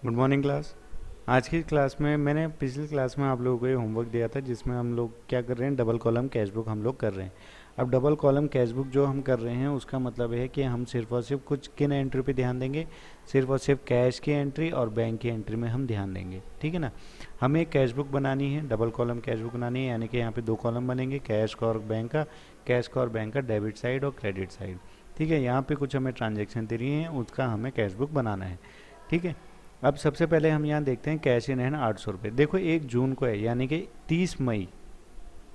Good morning class. आज की class में मैंने पिछली क्लास में आप लोगों को ये होमवर्क दिया था जिसमें हम लोग क्या कर रहे हैं, डबल कॉलम कैश बुक हम लोग कर रहे हैं। अब डबल कॉलम कैश बुक जो हम कर रहे हैं उसका मतलब है कि हम सिर्फ और सिर्फ कुछ किन एंट्री पे ध्यान देंगे, सिर्फ और सिर्फ कैश की एंट्री और बैंक की एंट्री में हम ध्यान देंगे। ठीक है ना। हमें एक कैश बुक बनानी है, डबल कॉलम कैश बुक बनानी है, यानी कि यहाँ पे दो कॉलम बनेंगे, कैश का और बैंक का। कैश का और बैंक का डेबिट साइड और क्रेडिट साइड। ठीक है, यहाँ पे कुछ हमें ट्रांजेक्शन दे रही हैं, उसका हमें कैश बुक बनाना है। ठीक है। अब सबसे पहले हम यहाँ देखते हैं कैश इन हैंड 800 रुपये। देखो 1 जून को है, यानी कि 30 मई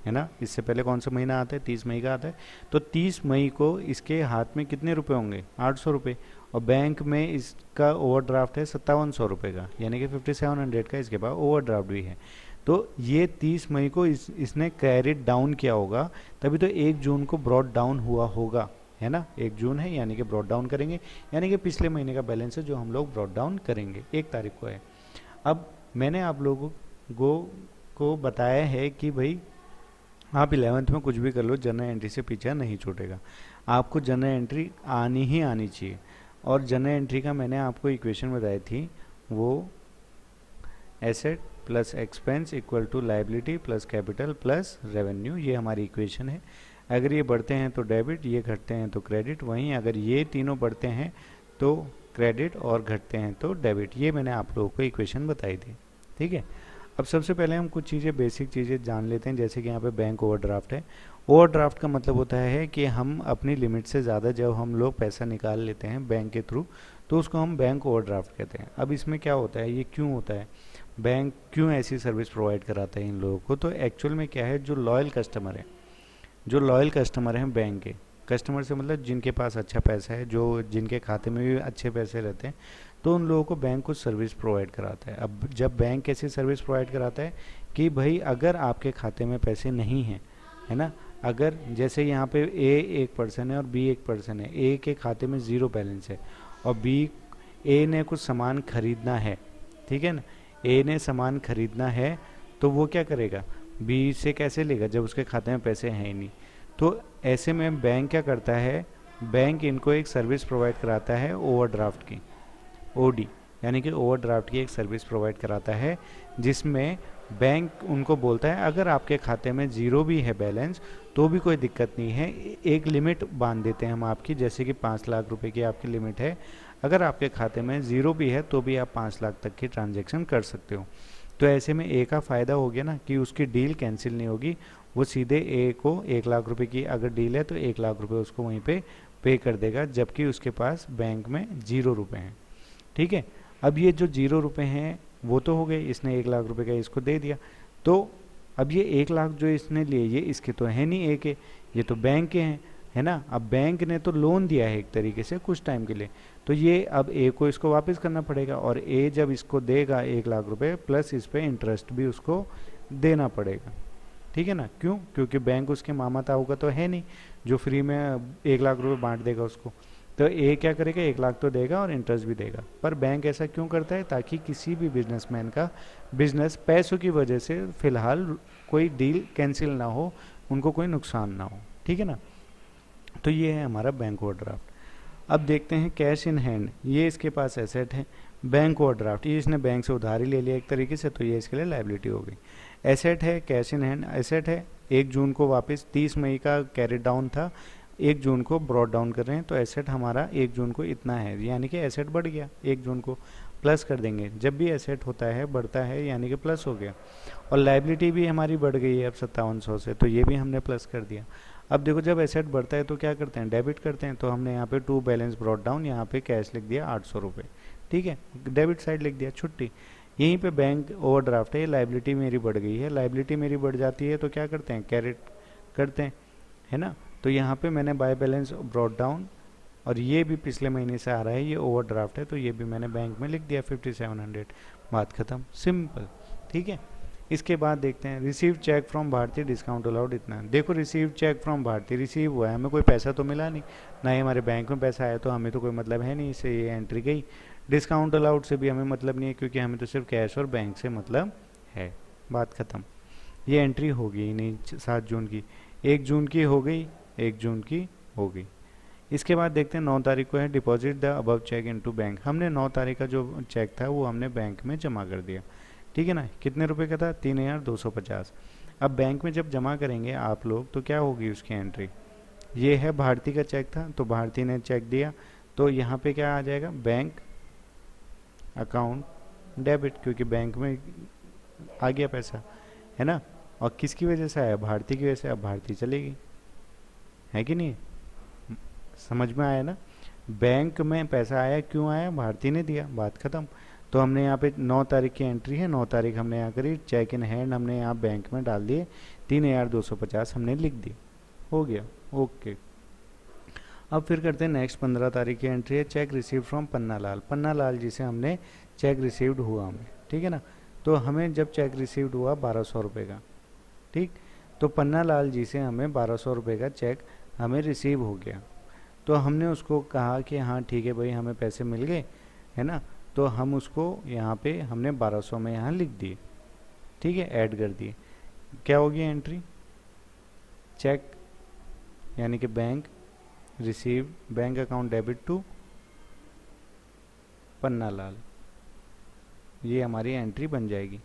है ना। इससे पहले कौन सा महीना आता है, 30 मई का आता है। तो 30 मई को इसके हाथ में कितने रुपए होंगे, 800 रुपये। और बैंक में इसका ओवरड्राफ्ट है 5700 रुपये का, यानी कि 5700 का इसके पास ओवरड्राफ्ट भी है। तो ये 30 मई को इसने कैरिड डाउन किया होगा, तभी तो 1 जून को ब्रॉड डाउन हुआ होगा, है ना। 1 जून है यानी कि ब्रॉड डाउन करेंगे, यानी कि पिछले महीने का बैलेंस है जो हम लोग ब्रॉड डाउन करेंगे, 1 तारीख को है। अब मैंने आप लोगों को बताया है कि भाई आप 11th में कुछ भी कर लो, जनरल एंट्री से पीछा नहीं छूटेगा। आपको जनरल एंट्री आनी ही आनी चाहिए। और जनरल एंट्री का मैंने आपको इक्वेशन बताई थी, वो asset plus expense equal to liability plus capital plus revenue, ये हमारी इक्वेशन है। अगर ये बढ़ते हैं तो डेबिट, ये घटते हैं तो क्रेडिट। वहीं अगर ये तीनों बढ़ते हैं तो क्रेडिट और घटते हैं तो डेबिट। ये मैंने आप लोगों को इक्वेशन बताई थी। ठीक है। अब सबसे पहले हम कुछ चीज़ें, बेसिक चीज़ें जान लेते हैं। जैसे कि यहाँ पे बैंक ओवरड्राफ्ट है। ओवरड्राफ्ट का मतलब होता है कि हम अपनी लिमिट से ज़्यादा जब हम लोग पैसा निकाल लेते हैं बैंक के थ्रू, तो उसको हम बैंक ओवरड्राफ्ट कहते हैं। अब इसमें क्या होता है, ये क्यों होता है, बैंक क्यों ऐसी सर्विस प्रोवाइड कराता है इन लोगों को। तो एक्चुअल में क्या है, जो लॉयल कस्टमर है, जो लॉयल कस्टमर हैं बैंक के, कस्टमर से मतलब जिनके पास अच्छा पैसा है, जो जिनके खाते में भी अच्छे पैसे रहते हैं, तो उन लोगों को बैंक कुछ सर्विस प्रोवाइड कराता है। अब जब बैंक ऐसी सर्विस प्रोवाइड कराता है कि भाई अगर आपके खाते में पैसे नहीं हैं, है ना, अगर जैसे यहाँ पे ए एक पर्सन है और बी एक पर्सन है, ए के खाते में 0 बैलेंस है और बी, ए ने कुछ सामान खरीदना है, ठीक है ना, ए ने सामान खरीदना है, तो वो क्या करेगा, बी से कैसे लेगा जब उसके खाते में पैसे हैं ही नहीं। तो ऐसे में बैंक क्या करता है, बैंक इनको एक सर्विस प्रोवाइड कराता है ओवरड्राफ्ट की, ओडी, यानी कि ओवरड्राफ्ट की एक सर्विस प्रोवाइड कराता है, जिसमें बैंक उनको बोलता है अगर आपके खाते में 0 भी है बैलेंस तो भी कोई दिक्कत नहीं है, एक लिमिट बांध देते हैं हम आपकी, जैसे कि 5 लाख रुपए की आपकी लिमिट है। अगर आपके खाते में 0 भी है तो भी आप 5 लाख तक की ट्रांजैक्शन कर सकते हो। तो ऐसे में ए का फ़ायदा हो गया ना कि उसकी डील कैंसिल नहीं होगी, वो सीधे ए को 1 लाख रुपए की अगर डील है तो 1 लाख रुपए उसको वहीं पे कर देगा, जबकि उसके पास बैंक में 0 रुपये हैं। ठीक है। अब ये जो 0 रुपये हैं वो तो हो गए, इसने 1 लाख रुपए का इसको दे दिया। तो अब ये 1 लाख जो इसने लिए, ये इसके तो है नहीं ए के, ये तो बैंक के हैं, है ना। अब बैंक ने तो लोन दिया है एक तरीके से कुछ टाइम के लिए, तो ये अब ए को इसको वापस करना पड़ेगा, और ए जब इसको देगा 1 लाख रुपए प्लस इस पर इंटरेस्ट भी उसको देना पड़ेगा। ठीक है ना। क्यों, क्योंकि बैंक उसके मामा ताऊ का तो है नहीं जो फ्री में 1 लाख रुपए बांट देगा उसको। तो ए क्या करेगा, 1 लाख तो देगा और इंटरेस्ट भी देगा। पर बैंक ऐसा क्यों करता है, ताकि किसी भी बिजनेसमैन का बिजनेस पैसों की वजह से फिलहाल कोई डील कैंसिल ना हो, उनको कोई नुकसान ना हो। ठीक है ना। तो ये है हमारा बैंक ओवरड्राफ्ट। अब देखते हैं कैश इन हैंड, ये इसके पास एसेट है। बैंक ओवरड्राफ्ट, ये इसने बैंक से उधारी ले लिया एक तरीके से, तो ये इसके लिए लायबिलिटी हो गई। एसेट है, कैश इन हैंड एसेट है, 1 जून को वापस 30 मई का कैरी डाउन था, 1 जून को ब्रॉड डाउन कर रहे हैं, तो एसेट हमारा 1 जून को इतना है, यानी कि एसेट बढ़ गया। 1 जून को प्लस कर देंगे, जब भी एसेट होता है बढ़ता है यानी कि प्लस हो गया। और लायबिलिटी भी हमारी बढ़ गई है अब 5700 से, तो ये भी हमने प्लस कर दिया। अब देखो जब एसेट बढ़ता है तो क्या करते हैं, डेबिट करते हैं, तो हमने यहाँ पे टू बैलेंस ब्रॉड डाउन, यहाँ पे कैश लिख दिया 800 रुपये। ठीक है, डेबिट साइड लिख दिया, छुट्टी। यहीं पे बैंक ओवरड्राफ्ट है, लायबिलिटी मेरी बढ़ गई है, लायबिलिटी मेरी बढ़ जाती है तो क्या करते हैं, कैरेट करते हैं, है ना। तो यहाँ पे मैंने बाय बैलेंस ब्रॉड डाउन, और ये भी पिछले महीने से आ रहा है, ये ओवरड्राफ्ट है, तो ये भी मैंने बैंक में लिख दिया 5700, बात खत्म, सिंपल। ठीक है। इसके बाद देखते हैं receive cheque from Bharti discount allowed इतना। देखो receive cheque from Bharti, receive हुआ है, हमें कोई पैसा तो मिला नहीं, ना ही हमारे बैंक में पैसा आया, तो हमें तो कोई मतलब है नहीं, इससे ये एंट्री गई। डिस्काउंट अलाउड से भी हमें मतलब नहीं है, क्योंकि हमें तो सिर्फ कैश और बैंक से मतलब है, बात खत्म। ये एंट्री हो गई नहीं 7 जून की, 1 जून की हो गई, 1 जून की हो गई। इसके बाद देखते हैं 9 तारीख को है deposit the above cheque into bank. हमने 9 तारीख का जो चेक था वो हमने बैंक में जमा कर दिया, ठीक है ना। कितने रुपए का था? 3250। अब बैंक में जब जमा करेंगे आप लोग तो क्या होगी उसकी एंट्री? ये है भारती का चेक था, तो भारती ने चेक दिया, तो यहाँ पे क्या आ जाएगा? बैंक अकाउंट डेबिट, क्योंकि बैंक में आ गया पैसा, है ना। और किसकी वजह से आया? भारती की वजह से। अब भारती चलेगी, है कि नहीं? समझ में आया ना? बैंक में पैसा आया, क्यों आया? भारती ने दिया, बात खत्म। तो हमने यहाँ पे 9 तारीख की एंट्री है, 9 तारीख हमने यहाँ करी, चेक इन हैंड हमने यहाँ बैंक में डाल दिए, 3250 हमने लिख दी, हो गया, ओके। अब फिर करते हैं नेक्स्ट 15 तारीख की एंट्री है, check receive from Panna Lal. Panna Lal ji से हमने चेक रिसीव्ड हुआ हमें, ठीक है ना। तो हमें जब चेक रिसीव्ड हुआ 1200 रुपये का, ठीक, तो पन्ना लाल जी से हमें 1200 रुपये का चेक हमें रिसीव हो गया। तो हमने उसको कहा कि हाँ ठीक है भाई, हमें पैसे मिल गए, है ना। तो हम उसको यहाँ पे हमने 1200 में यहाँ लिख दिए, ठीक है, ऐड कर दिए। क्या होगी एंट्री? चेक यानी कि bank receive bank account debit to Panna Lal, ये हमारी एंट्री बन जाएगी।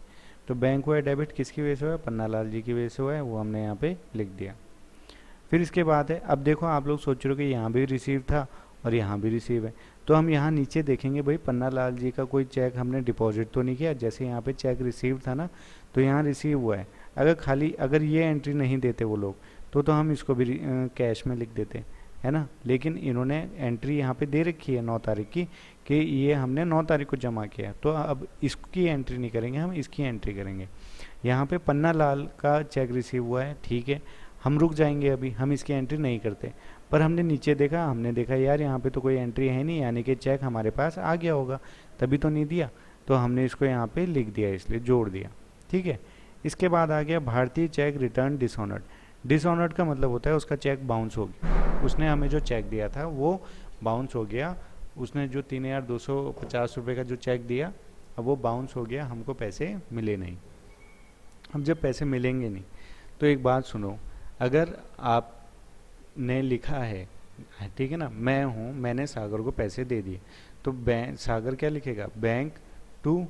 तो बैंक हुआ है डेबिट, किसकी वजह से हुआ है? पन्ना लाल जी की वजह से हुआ है, वो हमने यहाँ पे लिख दिया। फिर इसके बाद है, अब देखो आप लोग सोच रहे हो कि यहाँ भी रिसीव था और यहाँ भी रिसीव है, तो हम यहाँ नीचे देखेंगे भाई पन्ना लाल जी का कोई चेक हमने डिपॉजिट तो नहीं किया। जैसे यहाँ पे चेक रिसीव था ना, तो यहाँ रिसीव हुआ है। अगर ये एंट्री नहीं देते वो लोग तो हम इसको भी कैश में लिख देते, है ना। लेकिन इन्होंने एंट्री यहाँ पे दे रखी है 9 तारीख की कि ये हमने 9 तारीख को जमा किया, तो अब इसकी एंट्री नहीं करेंगे, हम इसकी एंट्री करेंगे। यहाँ पे पन्ना लाल का चेक रिसीव हुआ है, ठीक है, हम रुक जाएंगे, अभी हम इसकी एंट्री नहीं करते। पर हमने नीचे देखा, हमने देखा यार यहाँ पे तो कोई एंट्री है नहीं, यानी कि चेक हमारे पास आ गया होगा, तभी तो नहीं दिया। तो हमने इसको यहाँ पे लिख दिया, इसलिए जोड़ दिया, ठीक है। इसके बाद आ गया भारतीय चेक रिटर्न डिसऑनर्ड। डिसऑनर्ड का मतलब होता है उसका चेक बाउंस हो गया, उसने हमें जो चेक दिया था वो बाउंस हो गया। उसने जो 3250 रुपये का जो चेक दिया, अब वो बाउंस हो गया, हमको पैसे मिले नहीं। अब जब पैसे मिलेंगे नहीं तो एक बात सुनो, अगर आपने लिखा है, ठीक है ना, मैं हूँ, मैंने सागर को पैसे दे दिए, तो सागर क्या लिखेगा? बैंक टू,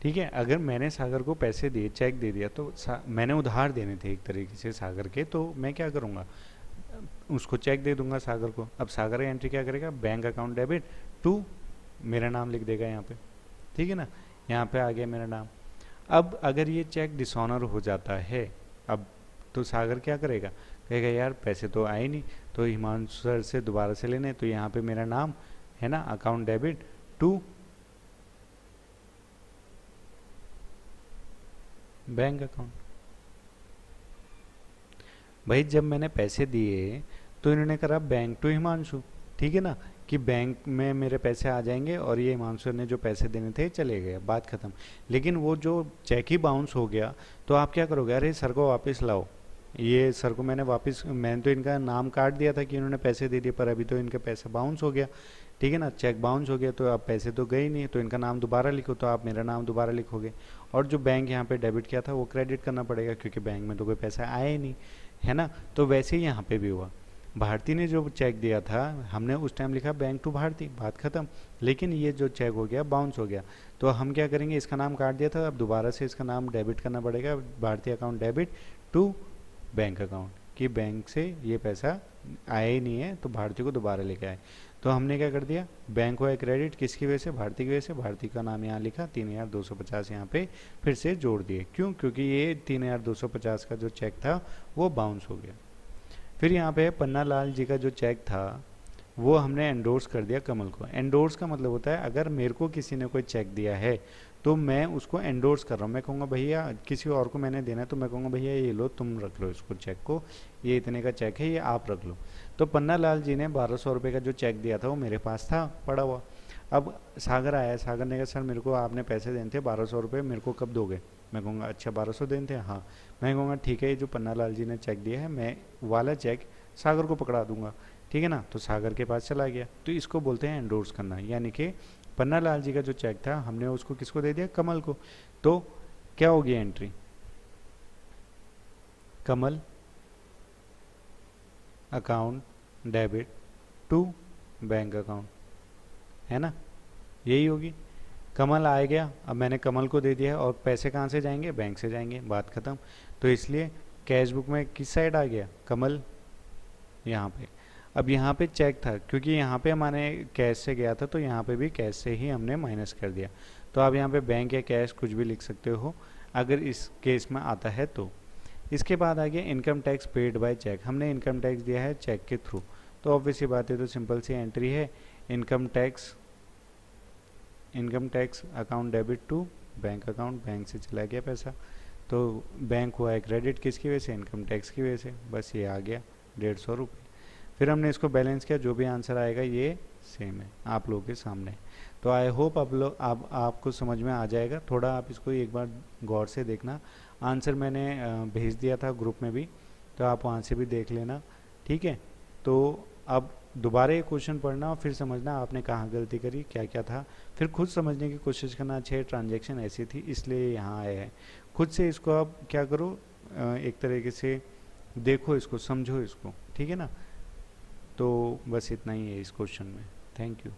ठीक है। अगर मैंने सागर को पैसे दिए, चेक दे दिया, तो मैंने उधार देने थे एक तरीके से सागर के, तो मैं क्या करूँगा? उसको चेक दे दूंगा सागर को। अब सागर का एंट्री क्या करेगा? बैंक अकाउंट डेबिट टू, मेरा नाम लिख देगा यहाँ पे, ठीक है ना, यहाँ पे आ गया मेरा नाम। अब अगर ये चेक डिसऑनर हो जाता है, अब तो सागर क्या करेगा? कहेगा यार पैसे तो आए नहीं, तो हिमांशु सर से दोबारा से लेने, तो यहाँ पे मेरा नाम है ना, account debit to bank account. भाई जब मैंने पैसे दिए तो इन्होंने करा बैंक टू हिमांशु, ठीक है ना, कि बैंक में मेरे पैसे आ जाएंगे और ये हिमांशु ने जो पैसे देने थे चले गए, बात खत्म। लेकिन वो जो चेक ही बाउंस हो गया, तो आप क्या करोगे? अरे सर को वापस लाओ, ये सर को मैंने तो इनका नाम काट दिया था कि इन्होंने पैसे दे दिए, पर अभी तो इनका पैसा बाउंस हो गया, ठीक है ना, चेक बाउंस हो गया, तो अब पैसे तो गए ही नहीं, तो इनका नाम दोबारा लिखो, तो आप मेरा नाम दोबारा लिखोगे। और जो बैंक यहाँ पे डेबिट किया था वो क्रेडिट करना पड़ेगा, क्योंकि बैंक में तो कोई पैसा आया ही नहीं, है ना। तो वैसे ही यहाँ पे भी हुआ, भारती ने जो चेक दिया था हमने उस टाइम लिखा बैंक टू भारती, बात खत्म। लेकिन ये जो चेक हो गया बाउंस हो गया, तो हम क्या करेंगे? इसका नाम काट दिया था, अब दोबारा से इसका नाम डेबिट करना पड़ेगा, Bharti account debit to bank account, कि बैंक से ये पैसा आया ही नहीं है, तो भारती को दोबारा लेके आए। तो हमने क्या कर दिया? बैंक हुआ क्रेडिट, किसकी वजह से? भारती की वजह से। भारती का नाम यहाँ लिखा, 3250 यहाँ पे फिर से जोड़ दिए, क्यों? क्योंकि ये 3250 का जो चेक था वो बाउंस हो गया। फिर यहाँ पे पन्ना लाल जी का जो चेक था वो हमने एंडोर्स कर दिया कमल को। एंडोर्स का मतलब होता है अगर मेरे को किसी ने कोई चेक दिया है तो मैं उसको एंडोर्स कर रहा हूँ। मैं कहूँगा भैया, किसी और को मैंने देना है तो मैं कहूँगा भैया ये लो, तुम रख लो इसको, चेक को, ये इतने का चेक है, ये आप रख लो। तो पन्ना लाल जी ने 1200 रुपये का जो चेक दिया था वो मेरे पास था पड़ा हुआ। अब सागर आया, सागर ने कहा सर मेरे को आपने पैसे देने थे 1200 रुपये, मेरे को कब दोगे? मैं कहूँगा अच्छा 1200 देने थे, हाँ। मैं कहूँगा ठीक है, ये जो पन्ना लाल जी ने चेक दिया है मैं वाला चेक सागर को पकड़ा दूंगा, ठीक है ना। तो सागर के पास चला गया, तो इसको बोलते हैं एंडोर्स करना। यानी कि पन्ना लाल जी का जो चेक था हमने उसको किसको दे दिया? कमल को। तो क्या होगी entry? Kamal account debit to bank account, है ना, यही होगी। कमल आ गया, अब मैंने कमल को दे दिया है और पैसे कहाँ से जाएंगे, बैंक से जाएंगे, बात ख़त्म। तो इसलिए कैश बुक में किस साइड आ गया कमल, यहाँ पे। अब यहाँ पे चेक था, क्योंकि यहाँ पे हमारे कैश से गया था तो यहाँ पे भी कैश से ही हमने माइनस कर दिया। तो आप यहाँ पे बैंक या कैश कुछ भी लिख सकते हो अगर इस केस में आता है तो। इसके बाद आ गया income tax paid by cheque, हमने इनकम टैक्स दिया है चेक के थ्रू, तो ऑब्वियसली बात है, तो सिंपल सी एंट्री है income tax account debit to bank account, bank से चला गया पैसा, तो बैंक हुआ है क्रेडिट, किसकी वजह से, इनकम टैक्स की वजह से, बस ये आ गया 150 रुपये। फिर हमने इसको बैलेंस किया, जो भी आंसर आएगा ये सेम है आप लोगों के सामने। तो आई होप आपको समझ में आ जाएगा, थोड़ा आप इसको एक बार गौर से देखना। आंसर मैंने भेज दिया था ग्रुप में भी, तो आप वहाँ से भी देख लेना, ठीक है। तो अब दोबारा ये क्वेश्चन पढ़ना और फिर समझना आपने कहाँ गलती करी, क्या क्या था, फिर खुद समझने की कोशिश करना। 6 ट्रांजैक्शन ऐसी थी इसलिए यहाँ आए हैं, खुद से इसको आप क्या करो, एक तरीके से देखो इसको, समझो इसको, ठीक है ना। तो बस इतना ही है इस क्वेश्चन में। Thank you.